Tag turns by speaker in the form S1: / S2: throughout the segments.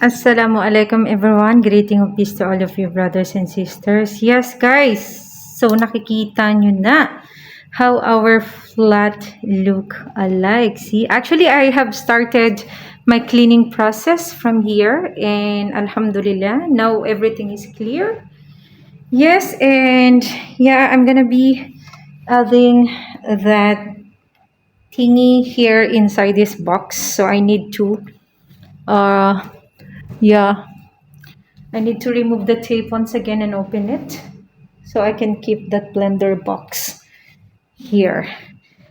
S1: Assalamu alaikum everyone. Greeting of peace to all of you brothers and sisters. Yes guys, so nakikita nyo na how our flat look alike. See, actually I have started my cleaning process from here and alhamdulillah, now everything is clear. Yes, and yeah, I'm gonna be adding that thingy here inside this box. So I need to uh yeah, I need to remove the tape once again and open it so I can keep that blender box here.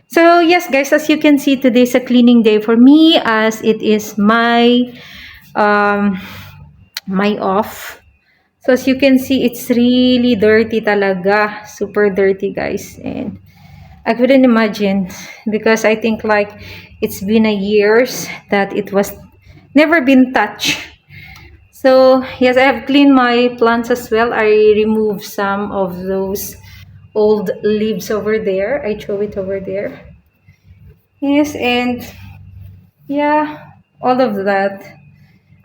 S1: So yes guys, as you can see, today's a cleaning day for me as it is um, my off. So as you can see, it's really dirty talaga. Super dirty guys. And I couldn't imagine because I think like it's been a years that it was never been touched. So yes, I have cleaned my plants as well. I removed some of those old leaves over there. I throw it over there. Yes, and yeah, all of that.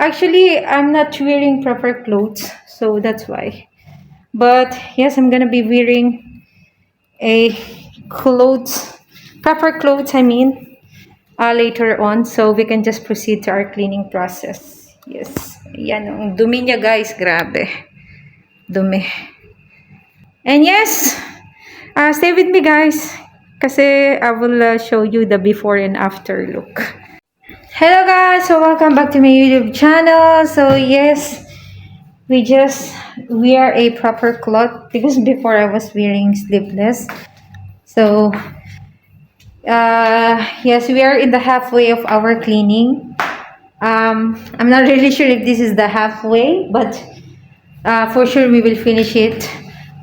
S1: Actually, I'm not wearing proper clothes, so that's why. But yes, I'm gonna be wearing a clothes, proper clothes, I mean, later on, so we can just proceed to our cleaning process. Yes. Yan, ang dumi niya guys, grabe. Dumi. And yes, stay with me guys kasi I will show you the before and after look. Hello guys, so welcome back to my YouTube channel. So yes, we are a proper cloth because before I was wearing sleeveless. So yes, we are in the halfway of our cleaning. I'm not really sure if this is the halfway, but for sure we will finish it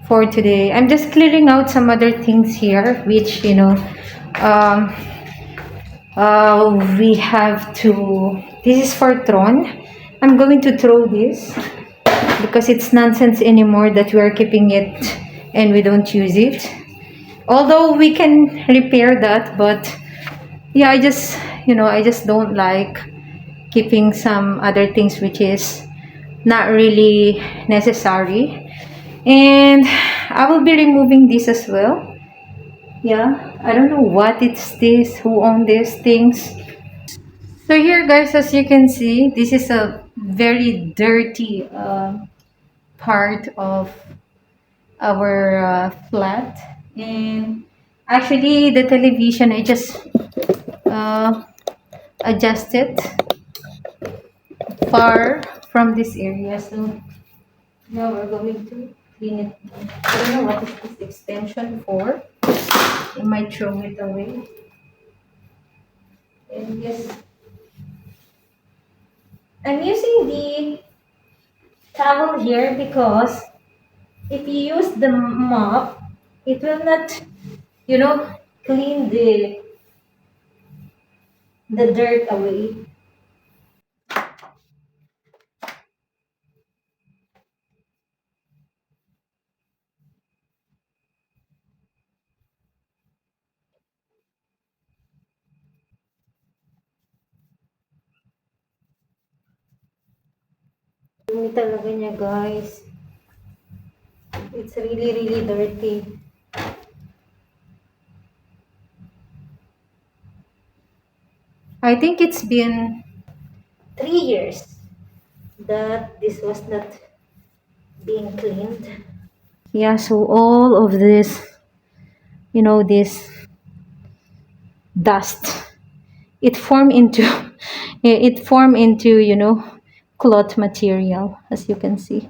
S1: for today. I'm just clearing out some other things here which um, we have to, this is for Tron. I'm going to throw this because it's nonsense anymore that we are keeping it and we don't use it, although we can repair that. But yeah, I just don't like keeping some other things which is not really necessary. And I will be removing this as well. Yeah, I don't know what it's this, who own these things. So here guys, as you can see, this is a very dirty part of our flat. And actually the television, I just uh, adjusted far from this area. So now we're going to clean it. I don't know what is this extension for. I might throw it away. And yes, I'm using the towel here because if you use the mop, it will not, you know, clean the dirt away. Dumi talaga niya, guys. It's really, really dirty. I think it's been 3 years that this was not being cleaned. Yeah, so all of this, this dust, it formed into, cloth material, as you can see.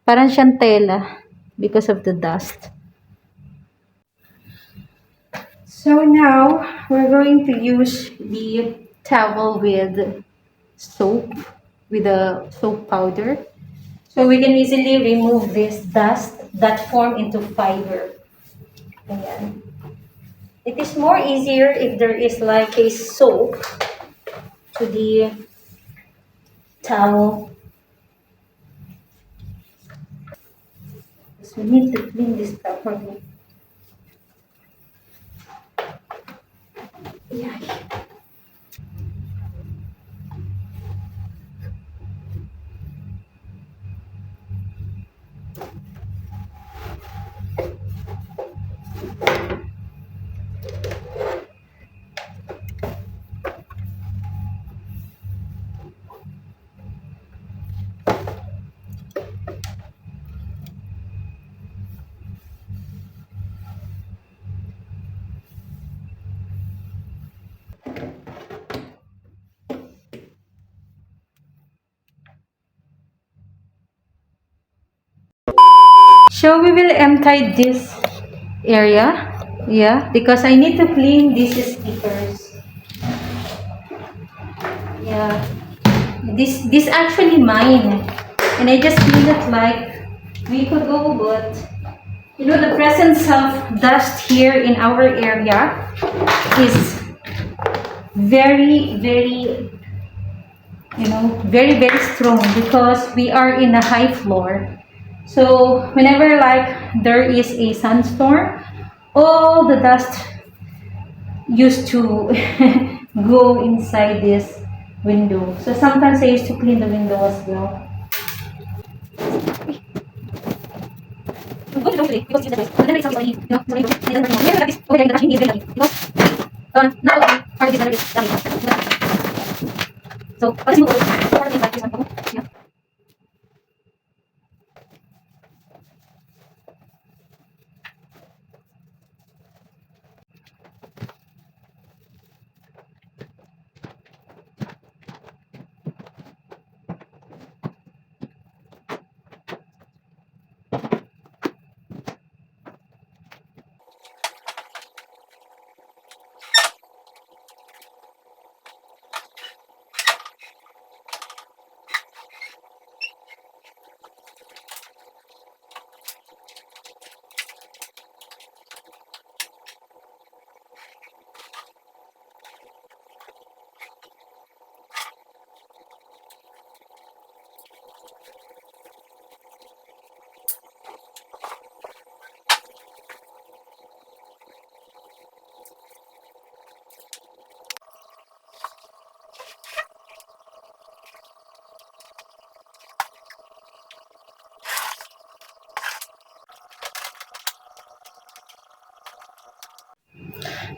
S1: Parang siyang tela because of the dust. So now we're going to use the towel with soap, with a soap powder. So we can easily remove this dust that form into fiber. Ayan. It is more easier if there is like a soap to the towel. So we need to clean this properly. Yeah. So we will empty this area. Yeah, because I need to clean these stickers. Yeah. This actually mine. And I just cleaned it like a week ago, but you know the presence of dust here in our area is very very strong because we are in a high floor. So whenever like there is a sandstorm, all the dust used to go inside this window. So sometimes I used to clean the window as well. So,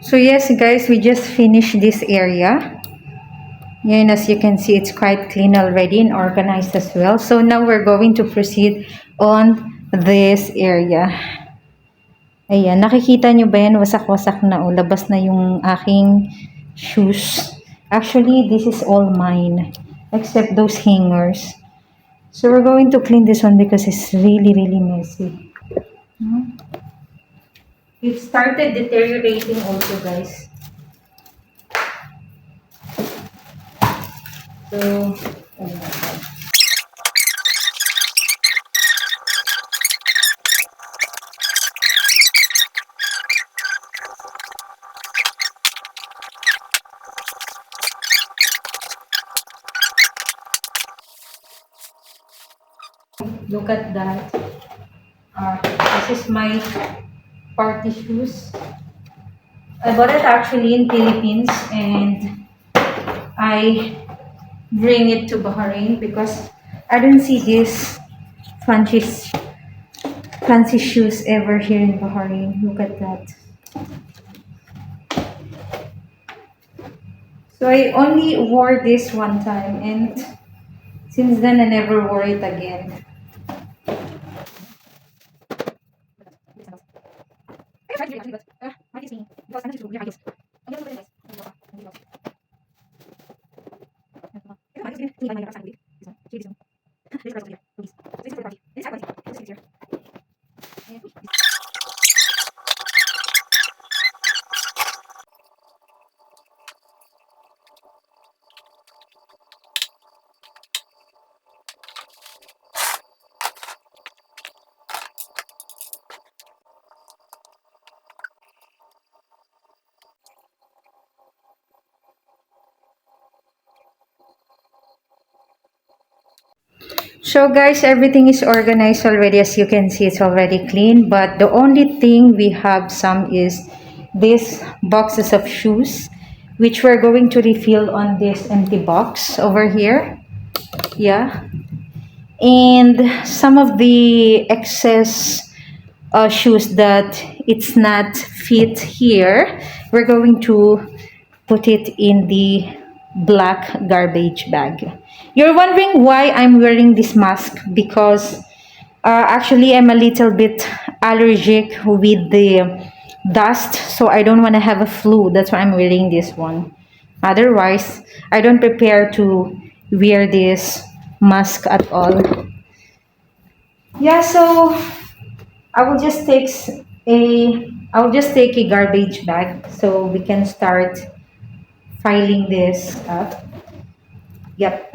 S1: so yes guys, we just finished this area. And as you can see, it's quite clean already and organized as well. So now we're going to proceed on this area. Ayan, nakikita nyo ba yan? Wasak-wasak na o. Labas na yung aking shoes. Actually, this is all mine. Except those hangers. So we're going to clean this one because it's really messy. It started deteriorating also, guys. So, oh my God. Look at that. This is my party shoes. I bought it actually in Philippines and I bring it to Bahrain because I don't see this fancy shoes ever here in Bahrain. Look at that. So I only wore this one time and since then I never wore it again. So guys, everything is organized already. As you can see, it's already clean. But the only thing we have some is these boxes of shoes, which we're going to refill on this empty box over here. Yeah. And some of the excess shoes that it's not fit here, we're going to put it in the black garbage bag. You're wondering why I'm wearing this mask because actually I'm a little bit allergic with the dust, so I don't want to have a flu. That's why I'm wearing this one. Otherwise, I don't prepare to wear this mask at all. Yeah, so I will just take I'll just take a garbage bag so we can start filing this up. Yep.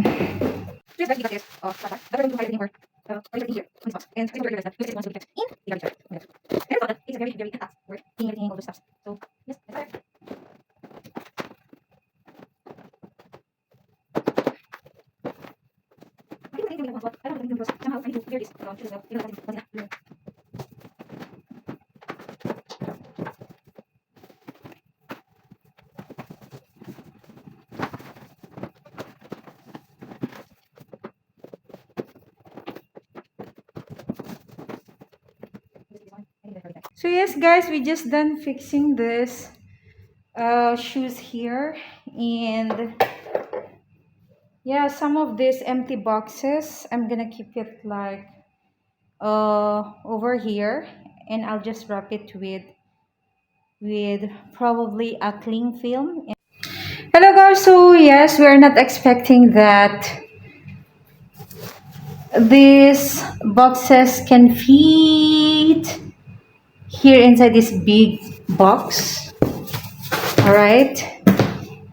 S1: Please guys, this of Tata. I'm going to hide it anymore. Or here, on this box. And I realize that you want to keep it in the garbage bag. And I thought that it's a very, very fast work cleaning everything, all those stuff. So yes, that's it. I don't think we have one. I don't think because somehow I need to clear this around to the So yes guys, we just done fixing this shoes here, and yeah, some of these empty boxes I'm gonna keep it like over here, and I'll just wrap it with probably a cling film. Hello guys, so yes, we are not expecting that these boxes can fit here inside this big box. All right,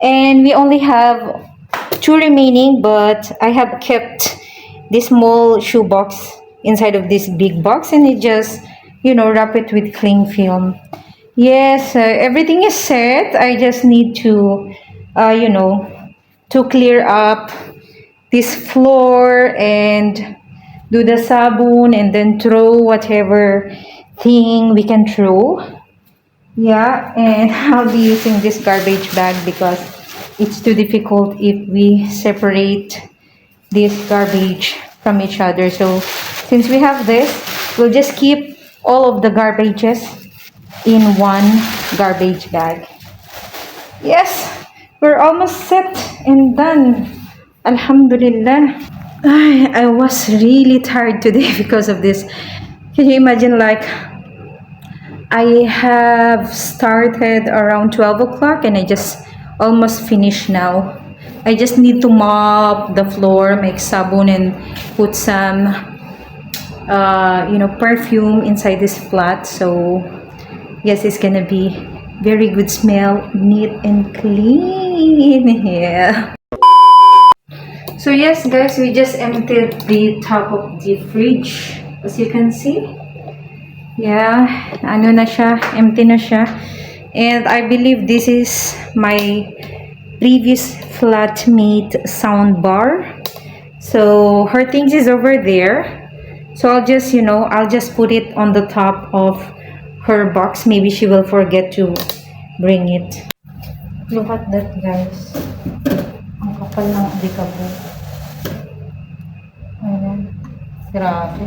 S1: and we only have two remaining, but I have kept this small shoe box inside of this big box, and it just, you know, wrap it with cling film. Yes, everything is set. I just need to you know, to clear up this floor and do the sabon, and then throw whatever thing we can throw. Yeah, and I'll be using this garbage bag because it's too difficult if we separate this garbage from each other. So since we have this, we'll just keep all of the garbages in one garbage bag. Yes, we're almost set and done. Alhamdulillah. I was really tired today because of this. Can you imagine, like, I have started around 12 o'clock and I just almost finished now. I just need to mop the floor, make sabon, and put some, you know, perfume inside this flat. So yes, it's gonna be very good smell, neat and clean. Yeah. So yes guys, we just emptied the top of the fridge, as you can see. Yeah, ano na siya, empty na siya. And I believe this is my previous flatmate sound bar. So her things is over there. So I'll just, you know, I'll just put it on the top of her box. Maybe she will forget to bring it. Look at that guys. Ang kapal ng alikabok. Ayan. Grabe.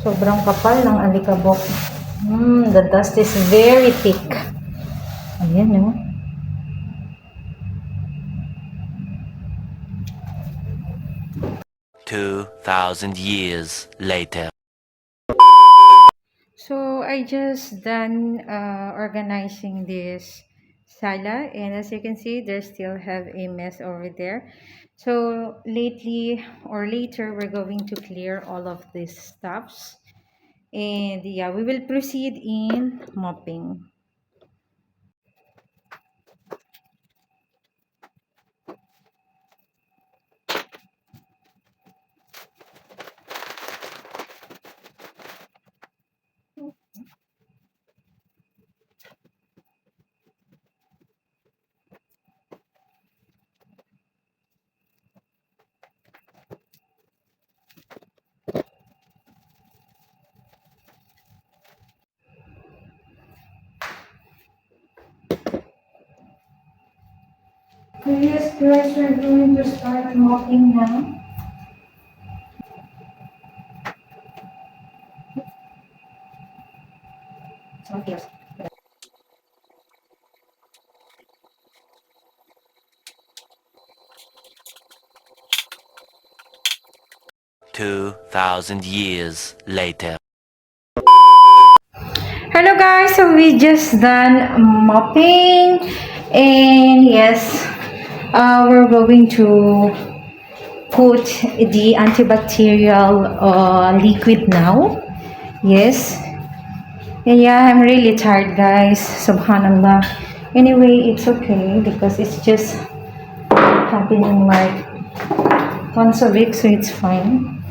S1: Sobrang kapal ng alikabok. The dust is very thick. Ayan, no?
S2: 2,000 years later.
S1: So I just done organizing this sala, and as you can see, there still have a mess over there. So lately or later, we're going to clear all of these stuffs, and yeah, we will proceed in mopping. So yes guys, we're going to start mopping now. So yes.
S2: 2,000 years later.
S1: Hello guys, so we just done mopping, and yes, we're going to put the antibacterial liquid now. Yes. Yeah, I'm really tired, guys. Subhanallah. Anyway, it's okay because it's just happening like once a week, so it's fine.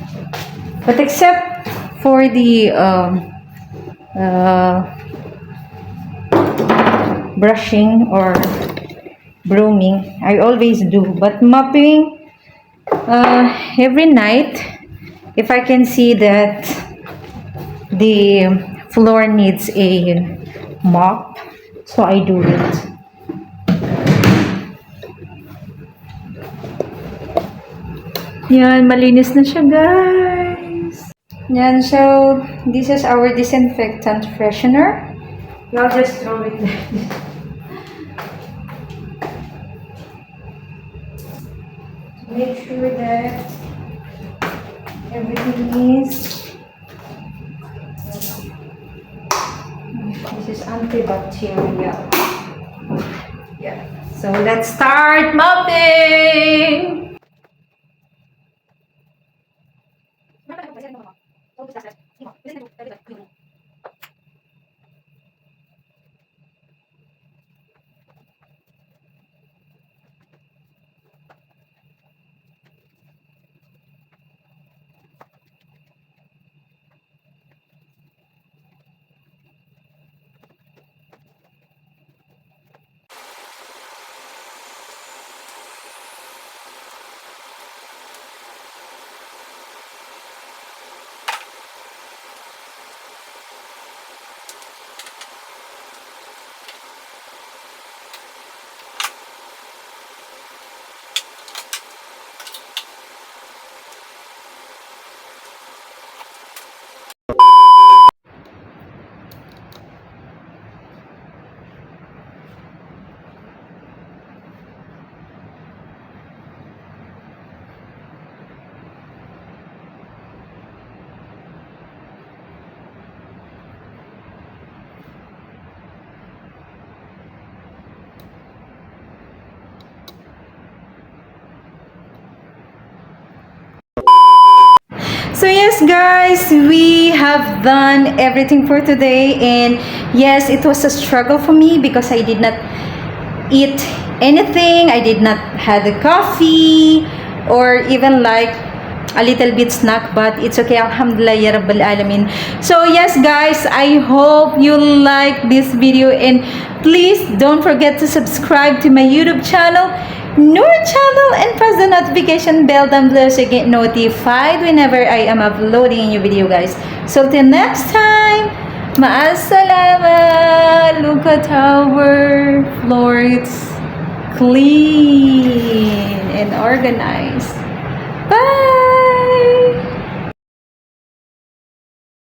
S1: But except for the brushing or brooming, I always do. But mopping every night, if I can see that the floor needs a mop, so I do it. Yan, malinis na siya, guys. Yan, so this is our disinfectant freshener. I'll just throw it there. Make sure that everything is. This is antibacterial. Yeah. So let's start mopping. So yes, guys, we have done everything for today, and yes, it was a struggle for me because I did not eat anything. I did not have a coffee or even like a little bit snack, but it's okay. Alhamdulillah ya Rabbil Alamin. So yes, guys, I hope you like this video, and please don't forget to subscribe to my YouTube channel, Noor channel, and press the notification bell down below so you get notified whenever I am uploading a new video, guys. So till next time, ma'as-salama. Look at our floor, it's clean and organized.